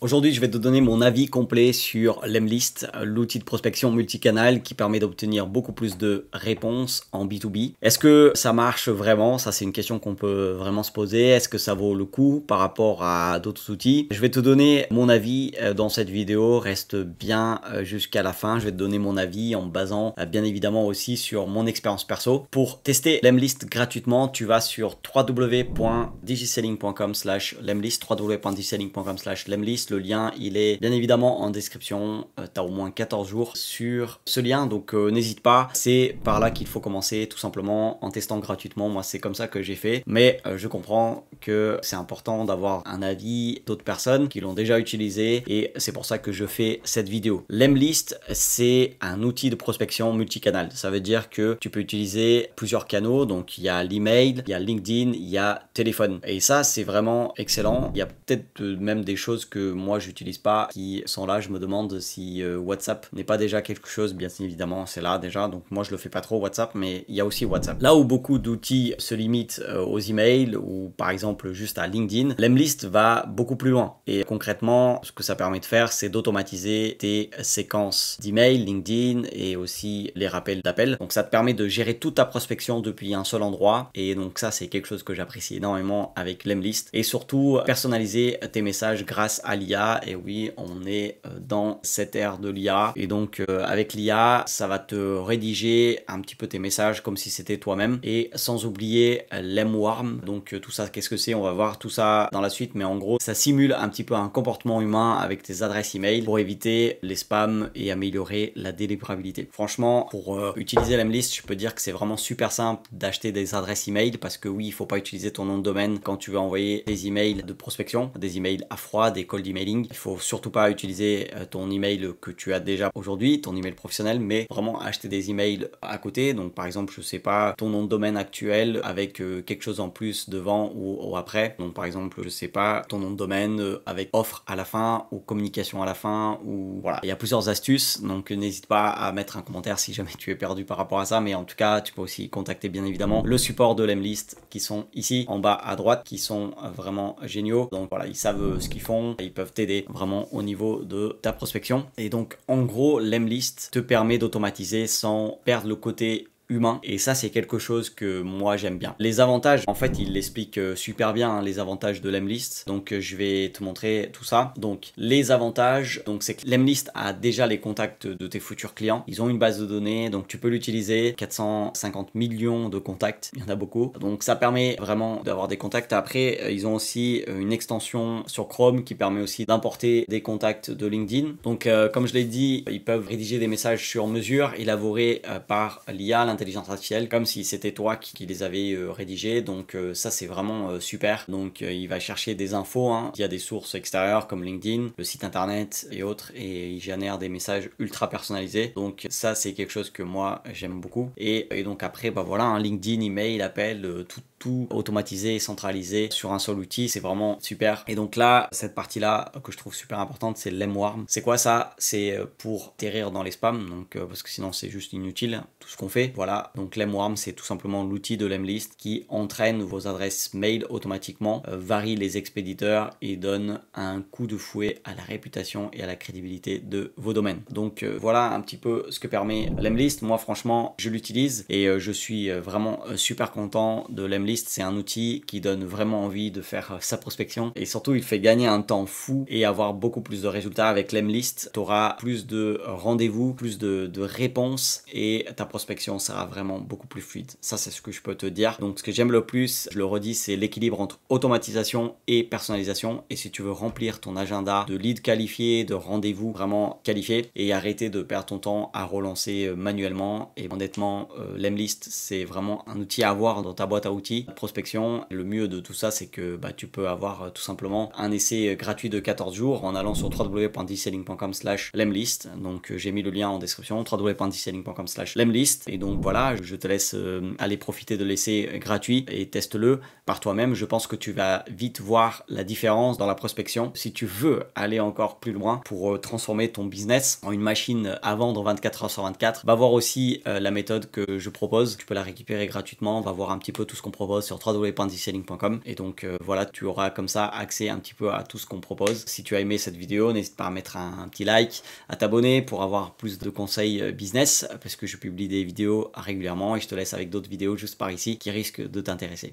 Aujourd'hui, je vais te donner mon avis complet sur Lemlist, l'outil de prospection multicanal qui permet d'obtenir beaucoup plus de réponses en B2B. Est-ce que ça marche vraiment? Ça, c'est une question qu'on peut vraiment se poser. Est-ce que ça vaut le coup par rapport à d'autres outils? Je vais te donner mon avis dans cette vidéo. Reste bien jusqu'à la fin. Je vais te donner mon avis en me basant bien évidemment aussi sur mon expérience perso. Pour tester Lemlist gratuitement, tu vas sur www.digiselling.com/lemlist, www.digiselling.com/lemlist. Le lien, il est bien évidemment en description. Tu as au moins 14 jours sur ce lien, donc n'hésite pas. C'est par là qu'il faut commencer, tout simplement en testant gratuitement. Moi, c'est comme ça que j'ai fait. Mais je comprends que c'est important d'avoir un avis d'autres personnes qui l'ont déjà utilisé et c'est pour ça que je fais cette vidéo. Lemlist, c'est un outil de prospection multicanal. Ça veut dire que tu peux utiliser plusieurs canaux. Donc, il y a l'email, il y a LinkedIn, il y a téléphone. Et ça, c'est vraiment excellent. Il y a peut-être même des choses que moi j'utilise pas qui sont là. Je me demande si WhatsApp n'est pas déjà quelque chose. Bien évidemment, c'est là déjà, donc moi je le fais pas trop WhatsApp, mais il y a aussi WhatsApp. Là où beaucoup d'outils se limitent aux emails ou par exemple juste à LinkedIn, Lemlist va beaucoup plus loin. Et concrètement, ce que ça permet de faire, c'est d'automatiser tes séquences d'emails, LinkedIn et aussi les rappels d'appels. Donc ça te permet de gérer toute ta prospection depuis un seul endroit. Et donc ça, c'est quelque chose que j'apprécie énormément avec Lemlist. Et surtout, personnaliser tes messages grâce à l'IA. Et oui, on est dans cette ère de l'IA. Et donc, avec l'IA, ça va te rédiger un petit peu tes messages comme si c'était toi-même. Et sans oublier l'Emwarm. Donc, tout ça, qu'est-ce que c'est? On va voir tout ça dans la suite. Mais en gros, ça simule un petit peu un comportement humain avec tes adresses email pour éviter les spams et améliorer la délivrabilité. Franchement, pour utiliser Lemlist, je peux dire que c'est vraiment super simple d'acheter des adresses email parce que oui, il faut pas utiliser ton nom de domaine quand tu veux envoyer des emails de prospection, des emails à froid, des cold emailing. Il faut surtout pas utiliser ton email que tu as déjà aujourd'hui, ton email professionnel, mais vraiment acheter des emails à côté. Donc par exemple, je sais pas, ton nom de domaine actuel avec quelque chose en plus devant ou après. Donc par exemple, je sais pas, ton nom de domaine avec offre à la fin ou communication à la fin ou voilà. Il y a plusieurs astuces, donc n'hésite pas à mettre un commentaire si jamais tu es perdu par rapport à ça. Mais en tout cas, tu peux aussi contacter bien évidemment le support de Lemlist qui sont ici en bas à droite, qui sont vraiment géniaux. Donc voilà, ils savent ce qu'ils font, ils peuvent t'aider vraiment au niveau de ta prospection. Et donc en gros, Lemlist te permet d'automatiser sans perdre le côté humain et ça c'est quelque chose que moi j'aime bien. Les avantages, en fait il l'explique super bien, hein, les avantages de Lemlist, donc je vais te montrer tout ça. Donc les avantages, donc c'est que Lemlist a déjà les contacts de tes futurs clients, ils ont une base de données, donc tu peux l'utiliser, 450 millions de contacts, il y en a beaucoup, donc ça permet vraiment d'avoir des contacts. Après ils ont aussi une extension sur Chrome qui permet aussi d'importer des contacts de LinkedIn. Donc comme je l'ai dit, ils peuvent rédiger des messages sur mesure élaborés par l'IA, l'intelligence artificielle, comme si c'était toi qui les avais rédigés. Donc ça c'est vraiment super. Donc il va chercher des infos via des sources extérieures comme LinkedIn, le site internet et autres, et il génère des messages ultra personnalisés. Donc ça c'est quelque chose que moi j'aime beaucoup. Et donc après bah voilà, LinkedIn, email, appel, tout automatisé et centralisé sur un seul outil, c'est vraiment super. Et donc là, cette partie-là que je trouve super importante, c'est l'Emwarm. C'est quoi ça? C'est pour atterrir dans les spams, donc parce que sinon c'est juste inutile tout ce qu'on fait. Voilà, donc l'Emwarm, c'est tout simplement l'outil de Lemlist qui entraîne vos adresses mail automatiquement, varie les expéditeurs et donne un coup de fouet à la réputation et à la crédibilité de vos domaines. Donc voilà un petit peu ce que permet Lemlist. Moi franchement, je l'utilise et je suis vraiment super content de Lemlist. C'est un outil qui donne vraiment envie de faire sa prospection et surtout il fait gagner un temps fou et avoir beaucoup plus de résultats. Avec Lemlist, tu auras plus de rendez-vous, plus de réponses et ta prospection sera vraiment beaucoup plus fluide. Ça c'est ce que je peux te dire. Donc ce que j'aime le plus, je le redis, c'est l'équilibre entre automatisation et personnalisation. Et si tu veux remplir ton agenda de leads qualifiés, de rendez-vous vraiment qualifiés et arrêter de perdre ton temps à relancer manuellement, et honnêtement Lemlist c'est vraiment un outil à avoir dans ta boîte à outils de prospection. Le mieux de tout ça, c'est que tu peux avoir tout simplement un essai gratuit de 14 jours en allant sur www.digiselling.com/lemlist. Donc j'ai mis le lien en description, www.digiselling.com/lemlist. Et donc voilà, je te laisse aller profiter de l'essai gratuit et teste-le par toi-même. Je pense que tu vas vite voir la différence dans la prospection. Si tu veux aller encore plus loin pour transformer ton business en une machine à vendre 24 heures sur 24, va voir aussi la méthode que je propose. Tu peux la récupérer gratuitement, va voir un petit peu tout ce qu'on propose propose sur www.digiselling.com. Et donc voilà, tu auras comme ça accès un petit peu à tout ce qu'on propose. Si tu as aimé cette vidéo, n'hésite pas à mettre un petit like, à t'abonner pour avoir plus de conseils business, parce que je publie des vidéos régulièrement et je te laisse avec d'autres vidéos juste par ici qui risquent de t'intéresser.